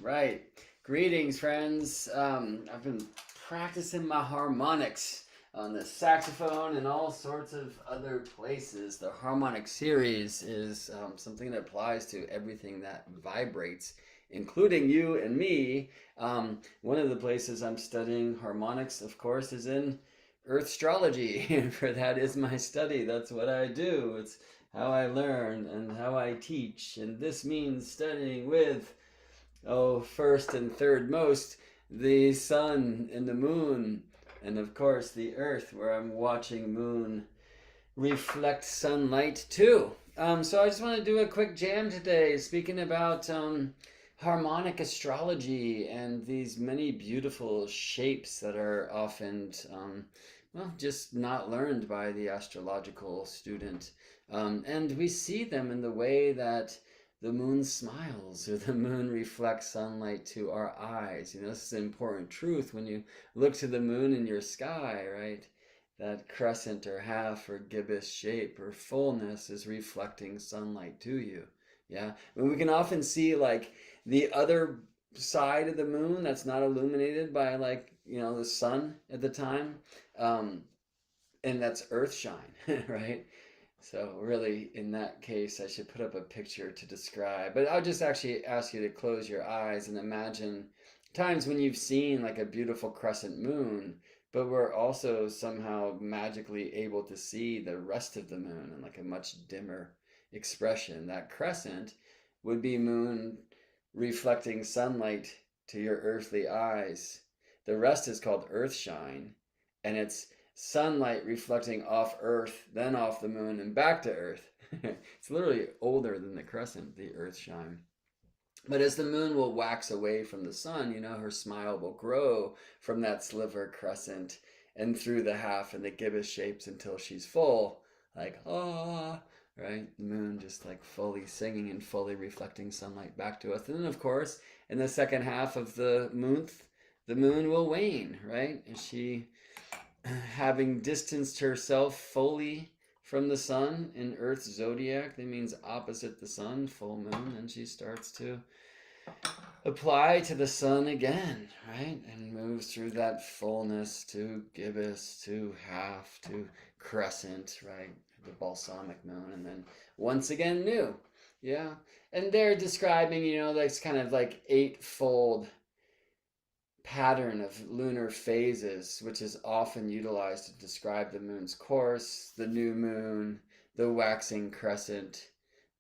Right. Greetings, friends. I've been practicing my harmonics on the saxophone and all sorts of other places. The harmonic series is something that applies to everything that vibrates, including you and me. One of the places I'm studying harmonics, of course, is in Earthstrology. For that is my study. That's what I do. It's how I learn and how I teach. And this means studying with first and third most, the sun and the moon, and of course the earth, where I'm watching moon reflect sunlight too. So I just want to do a quick jam today, speaking about harmonic astrology and these many beautiful shapes that are often, just not learned by the astrological student. And we see them in the way that the moon smiles or the moon reflects sunlight to our eyes. This is an important truth when you look to the moon in your sky, right? That crescent or half or gibbous shape or fullness is reflecting sunlight to you. Yeah. And we can often see like the other side of the moon that's not illuminated by the sun at the time. And that's earthshine, right? So really, in that case, I should put up a picture to describe. But I'll just actually ask you to close your eyes and imagine times when you've seen like a beautiful crescent moon, but we're also somehow magically able to see the rest of the moon in like a much dimmer expression. That crescent would be moon reflecting sunlight to your earthly eyes. The rest is called earthshine, and it's sunlight reflecting off Earth, then off the moon, and back to Earth. It's literally older than the crescent, the Earthshine. But as the moon will wax away from the sun, her smile will grow from that sliver crescent and through the half and the gibbous shapes until she's full, like, ah, right? The moon just like fully singing and fully reflecting sunlight back to us. And then, of course, in the second half of the moon will wane, right? And she, having distanced herself fully from the sun in Earth's zodiac, that means opposite the sun, full moon, and she starts to apply to the sun again, right? And moves through that fullness to gibbous, to half, to crescent, right? The balsamic moon, and then once again new. Yeah. And they're describing, that's kind of like eightfold pattern of lunar phases, which is often utilized to describe the moon's course: the new moon, the waxing crescent,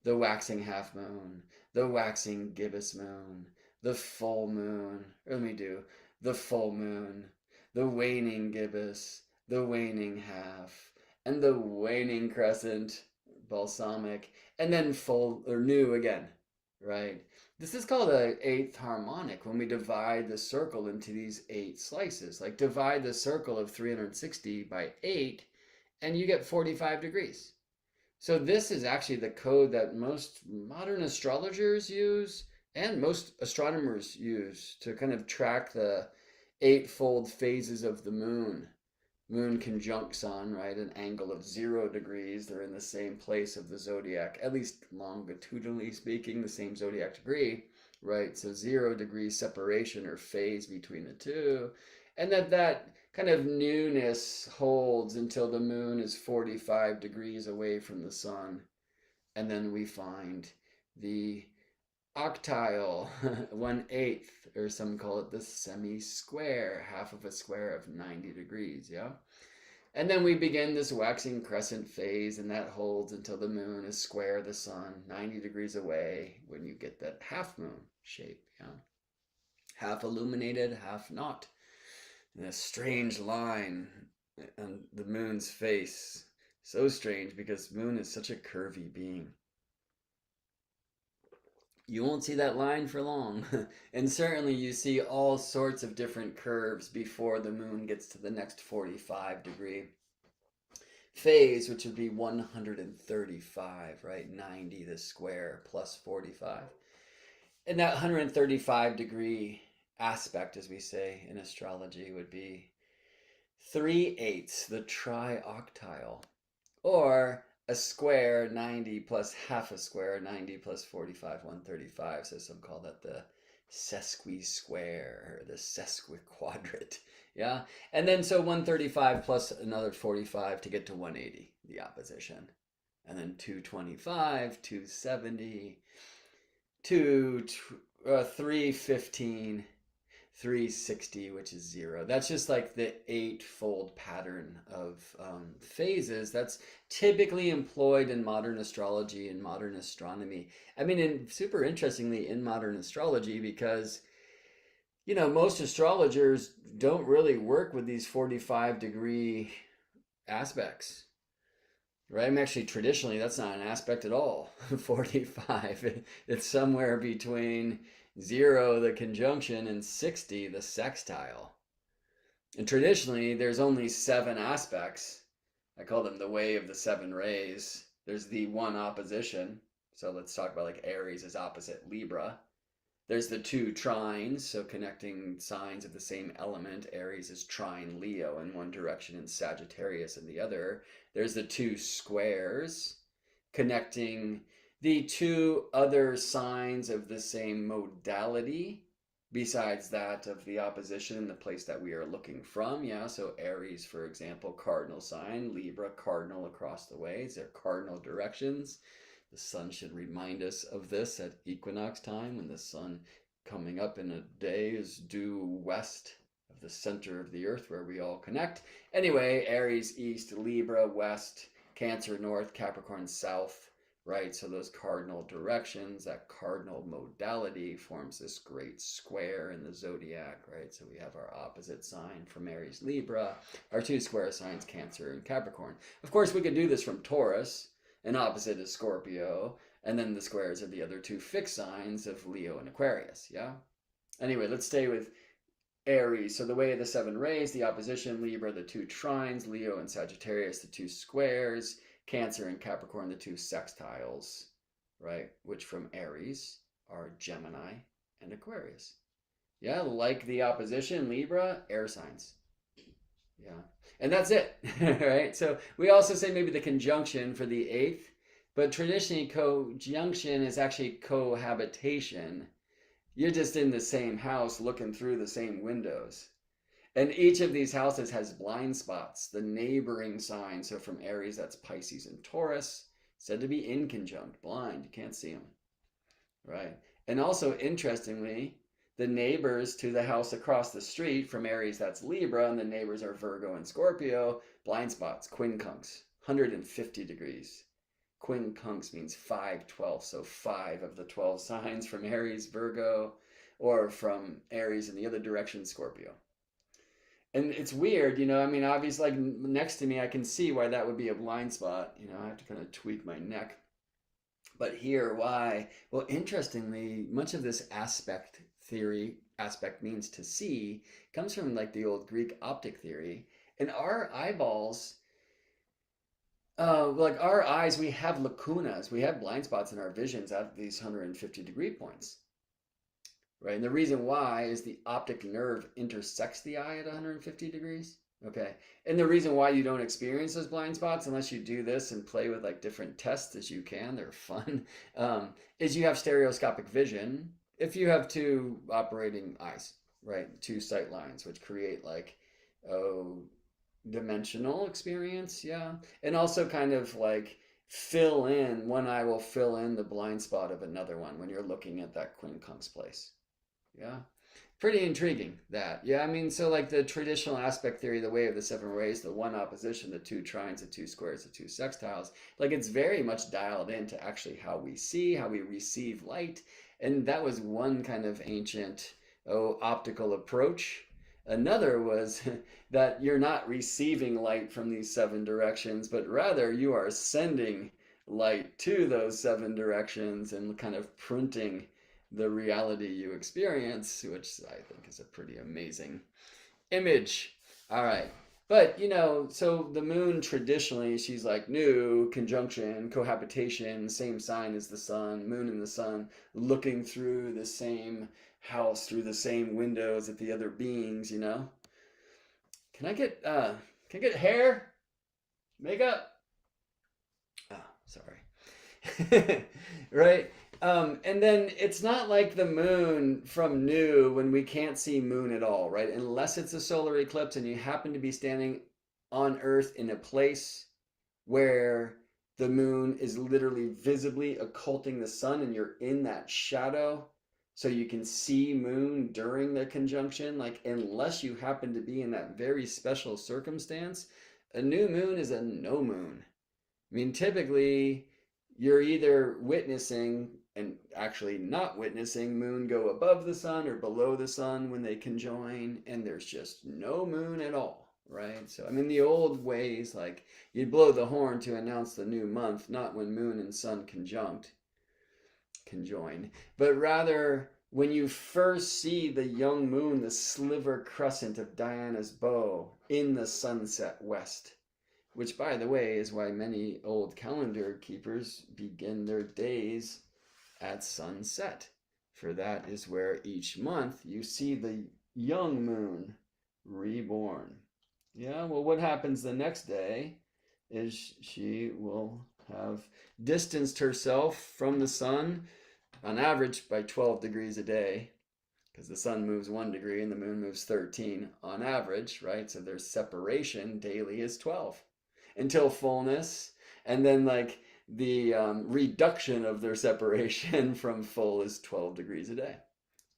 the waxing half moon, the waxing gibbous moon, the full moon, the full moon, the waning gibbous, the waning half, and the waning crescent, balsamic, and then full or new again, right? This is called an eighth harmonic when we divide the circle into these 8 slices. Like divide the circle of 360 by 8 and you get 45 degrees. So this is actually the code that most modern astrologers use and most astronomers use to kind of track the eightfold phases of the moon. Moon conjunct sun, right? An angle of 0 degrees. They're in the same place of the zodiac, at least longitudinally speaking, the same zodiac degree, right? So 0 degrees separation or phase between the two. And that kind of newness holds until the moon is 45 degrees away from the sun. And then we find the octile, 1/8, or some call it the semi-square, half of a square of 90 degrees, yeah? And then we begin this waxing crescent phase, and that holds until the moon is square the sun, 90 degrees away, when you get that half moon shape, yeah? Half illuminated, half not. and a strange line on the moon's face. So strange because moon is such a curvy being. You won't see that line for long. And certainly you see all sorts of different curves before the moon gets to the next 45-degree phase, which would be 135, right? 90 the square plus 45. And that 135-degree aspect, as we say in astrology, would be 3/8, the trioctile, or a square 90 plus half a square 90 plus 45 135. So some call that the sesqui-square or the sesquiquadrate. Yeah. And then so 135 plus another 45 to get to 180, the opposition. And then 225, 270, 315, 360, which is 0. That's just like the eightfold pattern of phases that's typically employed in modern astrology and modern astronomy. I mean, and super interestingly, in modern astrology, because most astrologers don't really work with these 45-degree aspects. Right? I mean, actually, traditionally, that's not an aspect at all. 45. It's somewhere between 0, the conjunction, and 60, the sextile. And traditionally, there's only 7 aspects. I call them the way of the 7 rays. There's the 1 opposition. So let's talk about like Aries is opposite Libra. There's the 2 trines, so connecting signs of the same element. Aries is trine Leo in one direction and Sagittarius in the other. There's the 2 squares, connecting the 2 other signs of the same modality, besides that of the opposition in the place that we are looking from. Yeah, so Aries, for example, cardinal sign, Libra, cardinal across the ways. They're cardinal directions. The sun should remind us of this at equinox time, when the sun coming up in a day is due west of the center of the earth where we all connect. Anyway, Aries east, Libra west, Cancer north, Capricorn south, right? So those cardinal directions, that cardinal modality forms this great square in the zodiac, right? So we have our opposite sign from Aries, Libra, our 2 square signs, Cancer and Capricorn. Of course, we could do this from Taurus, and opposite is Scorpio, and then the squares are the other 2 fixed signs of Leo and Aquarius, yeah? Anyway, let's stay with Aries. So the way of the 7 rays, the opposition, Libra, the 2 trines, Leo and Sagittarius, the 2 squares, Cancer and Capricorn, the 2 sextiles, right? Which from Aries are Gemini and Aquarius. Yeah, like the opposition, Libra, air signs. Yeah. And that's it, right? So we also say maybe the conjunction for the 8th, but traditionally conjunction is actually cohabitation. You're just in the same house looking through the same windows. And each of these houses has blind spots, the neighboring signs. So from Aries, that's Pisces and Taurus, said to be inconjunct, blind, you can't see them, right? And also, interestingly, the neighbors to the house across the street from Aries, that's Libra, and the neighbors are Virgo and Scorpio, blind spots, quincunx, 150 degrees. Quincunx means 5/12, so 5 of the 12 signs from Aries, Virgo, or from Aries in the other direction, Scorpio. And it's weird, I mean, obviously, like next to me, I can see why that would be a blind spot. I have to kind of tweak my neck. But here, why? Well, interestingly, much of this aspect theory, aspect means to see, comes from like the old Greek optic theory. And our eyeballs, like our eyes, we have lacunas, we have blind spots in our visions at these 150-degree points, right? And the reason why is the optic nerve intersects the eye at 150 degrees. Okay. And the reason why you don't experience those blind spots, unless you do this and play with like different tests as you can, they're fun, is you have stereoscopic vision if you have 2 operating eyes, right? 2 sight lines, which create like, dimensional experience, yeah. And also kind of like one eye will fill in the blind spot of another one when you're looking at that quincunx place. Yeah. Pretty intriguing, that. Yeah, I mean, so like the traditional aspect theory, the way of the 7 rays, the 1 opposition, the 2 trines, the 2 squares, the 2 sextiles, like it's very much dialed into actually how we see, how we receive light. And that was one kind of ancient optical approach. Another was that you're not receiving light from these seven directions, but rather you are sending light to those seven directions and kind of printing the reality you experience, which I think is a pretty amazing image. All right. But, so the moon traditionally, she's like new, conjunction, cohabitation, same sign as the sun, moon and the sun, looking through the same house, through the same windows at the other beings. Can I get hair? Makeup? Oh, sorry. Right? And then it's not like the moon from new when we can't see moon at all, right? Unless it's a solar eclipse and you happen to be standing on Earth in a place where the moon is literally visibly occulting the sun and you're in that shadow so you can see moon during the conjunction. Like, unless you happen to be in that very special circumstance, a new moon is a no moon. I mean, typically you're either witnessing and actually not witnessing moon go above the sun or below the sun when they conjoin, and there's just no moon at all, right? So, I mean, the old ways, like you'd blow the horn to announce the new month, not when moon and sun conjoin, but rather when you first see the young moon, the sliver crescent of Diana's bow in the sunset west. Which, by the way, is why many old calendar keepers begin their days at sunset. For that is where each month you see the young moon reborn. Yeah, well, what happens the next day is she will have distanced herself from the sun on average by 12 degrees a day, because the sun moves 1 degree and the moon moves 13 on average, right? So their separation daily is 12 until fullness, and then like the reduction of their separation from full is 12 degrees a day.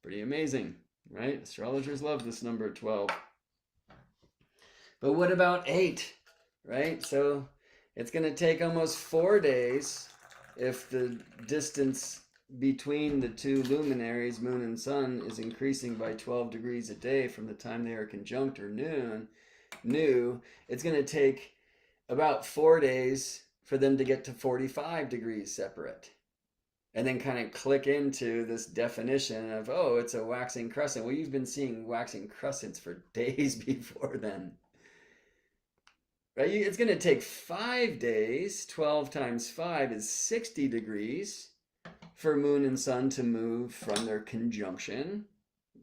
Pretty amazing, right? Astrologers love this number 12. But what about 8, right? So it's going to take almost 4 days if the distance between the two luminaries, moon and sun, is increasing by 12 degrees a day from the time they are conjunct or new. It's going to take about 4 days for them to get to 45 degrees separate. And then kind of click into this definition of, oh, it's a waxing crescent. Well, you've been seeing waxing crescents for days before then. Right? It's going to take 5 days. 12 times 5 is 60 degrees for moon and sun to move from their conjunction,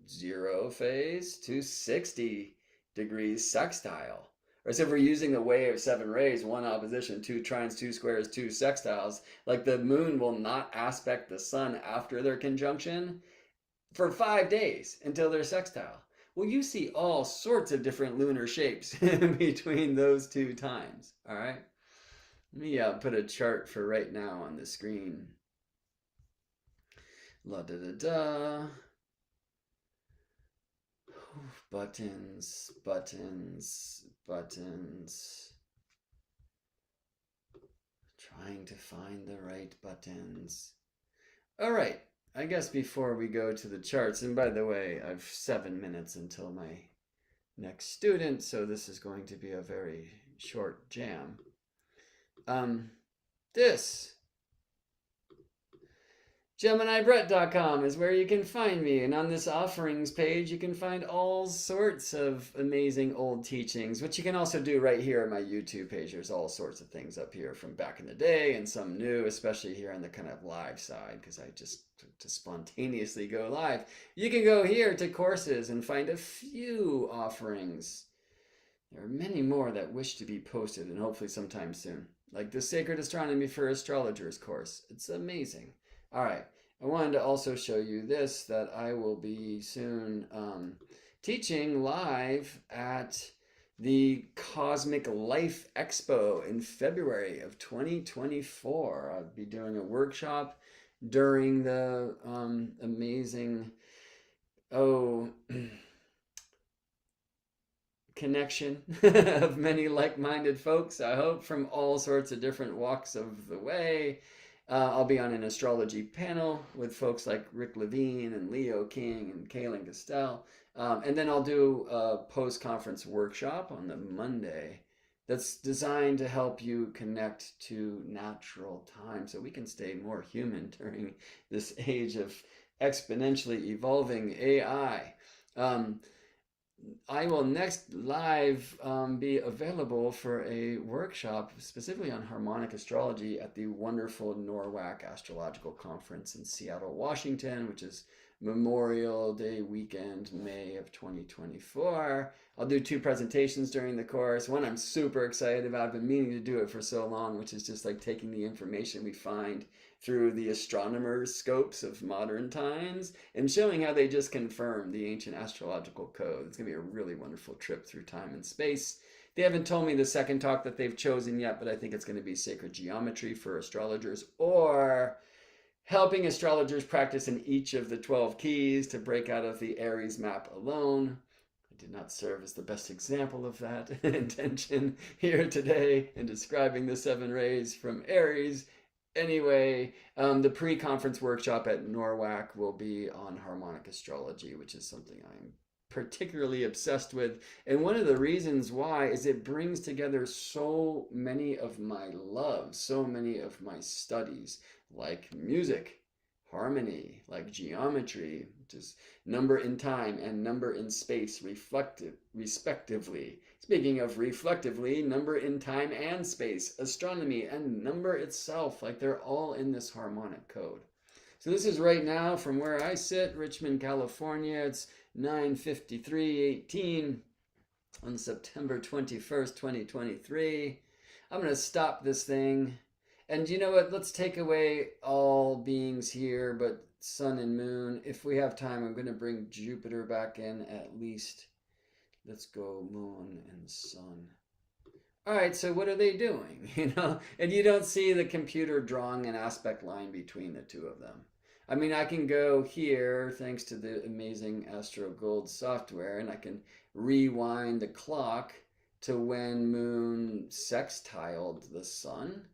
0 phase, to 60 degrees sextile. Or so if we're using the way of 7 rays, 1 opposition, 2 trines, 2 squares, 2 sextiles, like the moon will not aspect the sun after their conjunction for 5 days until they're sextile. Well, you see all sorts of different lunar shapes between those 2 times, all right? Let me put a chart for right now on the screen. La da da da. Buttons. Trying to find the right buttons. All right. I guess before we go to the charts, and by the way, I've 7 minutes until my next student, so this is going to be a very short jam. This GeminiBrett.com is where you can find me, and on this offerings page you can find all sorts of amazing old teachings, which you can also do right here on my YouTube page. There's all sorts of things up here from back in the day and some new, especially here on the kind of live side, because I just to spontaneously go live. You can go here to courses and find a few offerings. There are many more that wish to be posted, and hopefully sometime soon, like the Sacred Astronomy for Astrologers course. It's amazing. All right, I wanted to also show you this, that I will be soon teaching live at the Cosmic Life Expo in February of 2024. I'll be doing a workshop during the amazing, connection of many like-minded folks, I hope, from all sorts of different walks of the way. I'll be on an astrology panel with folks like Rick Levine and Leo King and Kaylin Castell, And then I'll do a post-conference workshop on the Monday that's designed to help you connect to natural time so we can stay more human during this age of exponentially evolving AI. Um, I will next live be available for a workshop specifically on harmonic astrology at the wonderful NORWAC Astrological Conference in Seattle, Washington, which is Memorial Day weekend, May of 2024. I'll do 2 presentations during the course. One I'm super excited about. I've been meaning to do it for so long, which is just like taking the information we find through the astronomers' scopes of modern times and showing how they just confirm the ancient astrological code. It's going to be a really wonderful trip through time and space. They haven't told me the second talk that they've chosen yet, but I think it's going to be sacred geometry for astrologers, or helping astrologers practice in each of the 12 keys to break out of the Aries map alone. I did not serve as the best example of that intention here today in describing the 7 rays from Aries. Anyway, the pre-conference workshop at NORWAC will be on harmonic astrology, which is something I'm particularly obsessed with. And one of the reasons why is it brings together so many of my loves, so many of my studies, like music, harmony, like geometry, which is number in time and number in space, respectively. Speaking of reflectively, number in time and space, astronomy, and number itself, like they're all in this harmonic code. So this is right now from where I sit, Richmond, California. It's 9:53:18 on September 21st, 2023. I'm going to stop this thing. And you know what? Let's take away all beings here, but sun and moon. If we have time, I'm going to bring Jupiter back in at least. Let's go moon and sun. All right, so what are they doing? And you don't see the computer drawing an aspect line between the two of them. I mean, I can go here thanks to the amazing Astro Gold software, and I can rewind the clock to when moon sextiled the sun.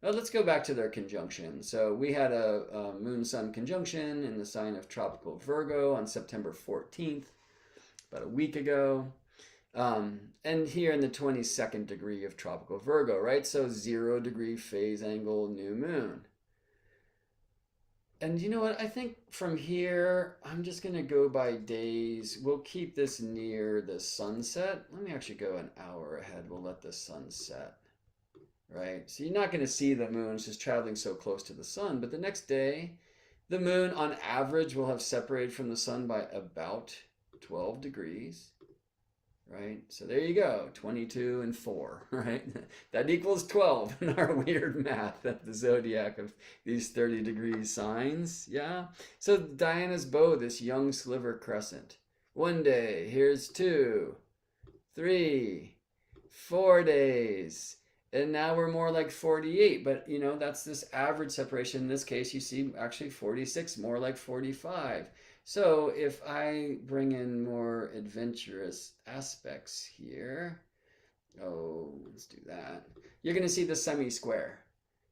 Well, let's go back to their conjunction. So we had a moon-sun conjunction in the sign of tropical Virgo on September 14th. About a week ago, and here in the 22nd degree of tropical Virgo, right? So 0 degree phase angle new moon. And you know what? I think from here, I'm just going to go by days. We'll keep this near the sunset. Let me actually go an hour ahead. We'll let the sun set, right? So you're not going to see the moon. It's just traveling so close to the sun. But the next day, the moon on average will have separated from the sun by about 12 degrees, right? So there you go, 22 and 4, right? That equals 12 in our weird math at the zodiac of these 30 degree signs, yeah? So Diana's bow, this young sliver crescent. One day, here's 2, 3, 4 days. And now we're more like 48, but that's this average separation. In this case, you see actually 46, more like 45. So if I bring in more adventurous aspects here, let's do that. You're going to see the semi-square,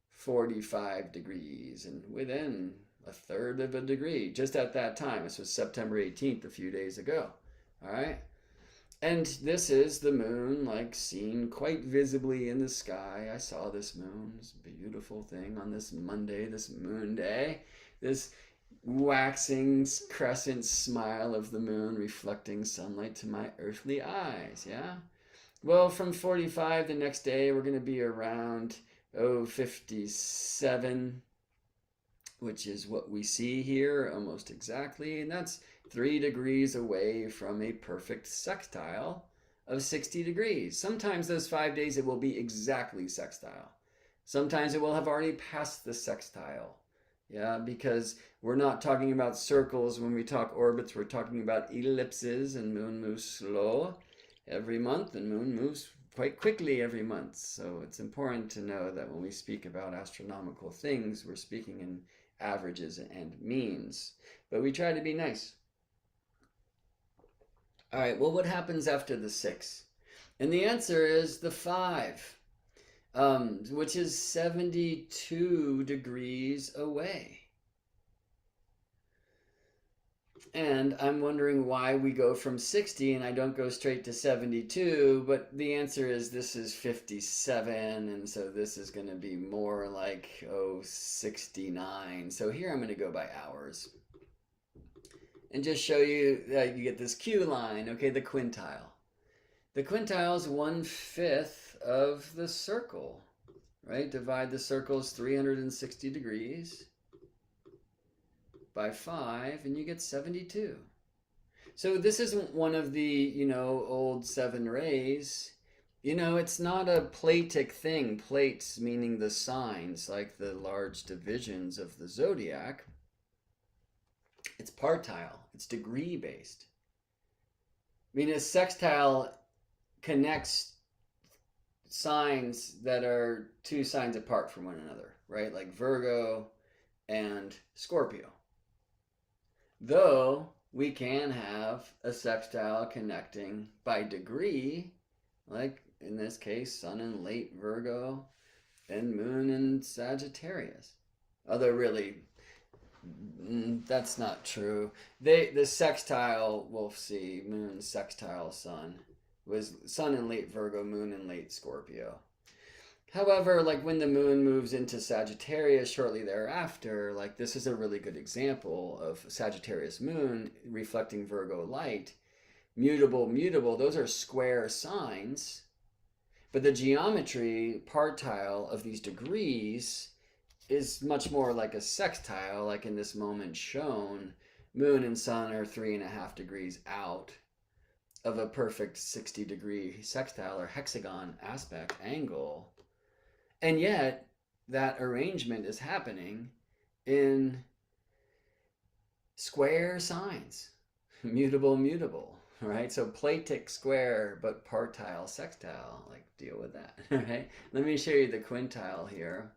45 degrees, and within a third of a degree, just at that time. This was September 18th, a few days ago. All right. And this is the moon, like seen quite visibly in the sky. I saw this moon, this beautiful thing on this Monday, this moon day. This waxing crescent smile of the moon reflecting sunlight to my earthly eyes, yeah? Well, from 45 the next day, we're going to be around, 57, which is what we see here almost exactly. And that's 3 degrees away from a perfect sextile of 60 degrees. Sometimes those 5 days it will be exactly sextile. Sometimes it will have already passed the sextile. Yeah, because we're not talking about circles when we talk orbits. We're talking about ellipses, and moon moves slow every month, and moon moves quite quickly every month. So it's important to know that when we speak about astronomical things, we're speaking in averages and means. But we try to be nice. All right, well, what happens after the 6? And the answer is the 5. Which is 72 degrees away. And I'm wondering why we go from 60 and I don't go straight to 72, but the answer is this is 57, and so this is going to be more like, 69. So here I'm going to go by hours and just show you that you get this Q line, okay, the quintile. The quintile is 1/5 of the circle, right? Divide the circle's 360 degrees by 5 and you get 72. So this isn't one of the, old 7 rays. It's not a platic thing. Plates meaning the signs, like the large divisions of the zodiac. It's partile. It's degree based. I mean, a sextile connects signs that are 2 signs apart from one another, right? Like Virgo and Scorpio. Though we can have a sextile connecting by degree, like in this case, Sun in late Virgo and Moon in Sagittarius. Although really, that's not true. The sextile, we'll see, Moon sextile Sun, was Sun in late Virgo, Moon in late Scorpio. However, like when the moon moves into Sagittarius shortly thereafter, like this is a really good example of Sagittarius moon reflecting Virgo light. Mutable, mutable, those are square signs. But the geometry partile of these degrees is much more like a sextile, like in this moment shown. Moon and sun are 3.5 degrees out of a perfect 60-degree sextile or hexagon aspect angle. And yet, that arrangement is happening in square signs. Mutable, mutable, right? So platic square, but partile sextile. Like, deal with that, right? Let me show you the quintile here.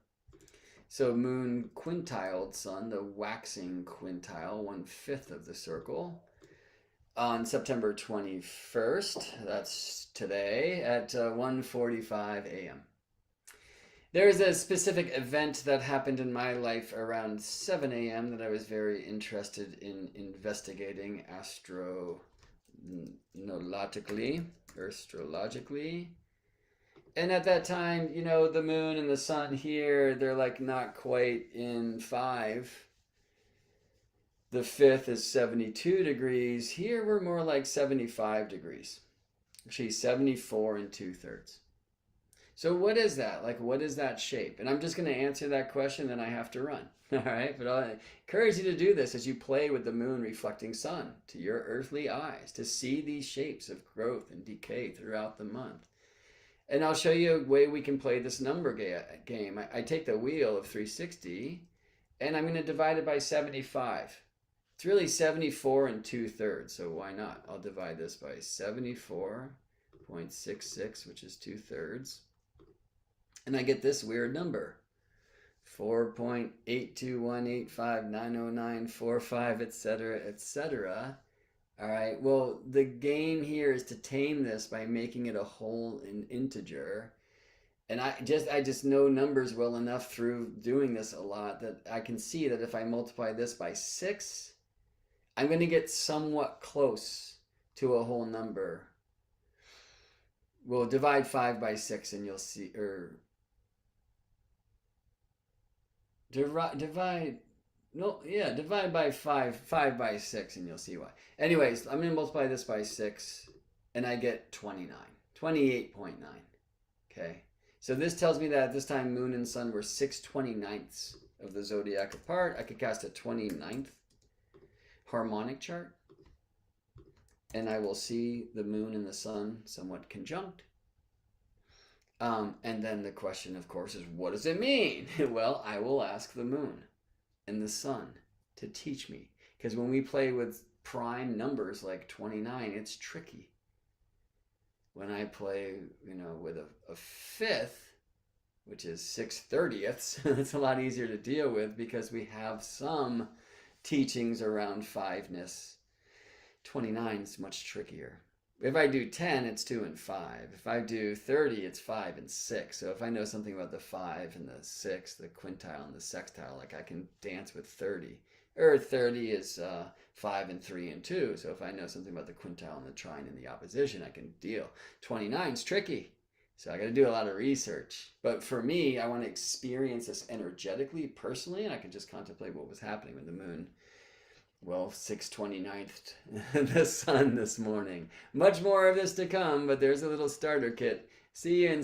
So moon quintiled sun, the waxing quintile, 1/5 of the circle. On September 21st, that's today, at 1:45 a.m. There's a specific event that happened in my life around 7 a.m. that I was very interested in investigating Earthstrologically. And at that time, the moon and the sun here, they're like not quite in 5. The 5th is 72 degrees. Here we're more like 75 degrees. Actually, 74 2/3. So what is that? Like, what is that shape? And I'm just going to answer that question, then I have to run. All right? But I encourage you to do this as you play with the moon reflecting sun to your earthly eyes, to see these shapes of growth and decay throughout the month. And I'll show you a way we can play this number game. I take the wheel of 360, and I'm going to divide it by 75. It's really 74 2/3, so why not? I'll divide this by 74.66, which is 2/3. And I get this weird number, 4.821859095, etc., etc. All right, well, the game here is to tame this by making it a whole integer. And I just know numbers well enough through doing this a lot that I can see that if I multiply this by 6, I'm going to get somewhat close to a whole number. We'll divide 5 by 6 and you'll see, or divide by 5 by 6 and you'll see why. Anyways, I'm going to multiply this by 6 and I get 28.9. Okay. So this tells me that at this time moon and sun were 6/29ths of the zodiac apart. I could cast a 29th harmonic chart and I will see the moon and the sun somewhat conjunct. And then the question, of course, is what does it mean? Well, I will ask the moon and the sun to teach me. Because when we play with prime numbers like 29, it's tricky. When I play, with a 5th, which is 6/30ths, it's a lot easier to deal with because we have some teachings around 5-ness. 29 is much trickier. If I do 10, it's 2 and 5. If I do 30, it's 5 and 6. So if I know something about the 5 and the 6, the quintile and the sextile, like I can dance with 30 Earth 30 is 5 and 3 and 2. So if I know something about the quintile and the trine and the opposition, I can deal. 29 is tricky. So I got to do a lot of research. But for me, I want to experience this energetically, personally, and I can just contemplate what was happening with the moon. Well, 629th the sun this morning. Much more of this to come, but there's a little starter kit. See you in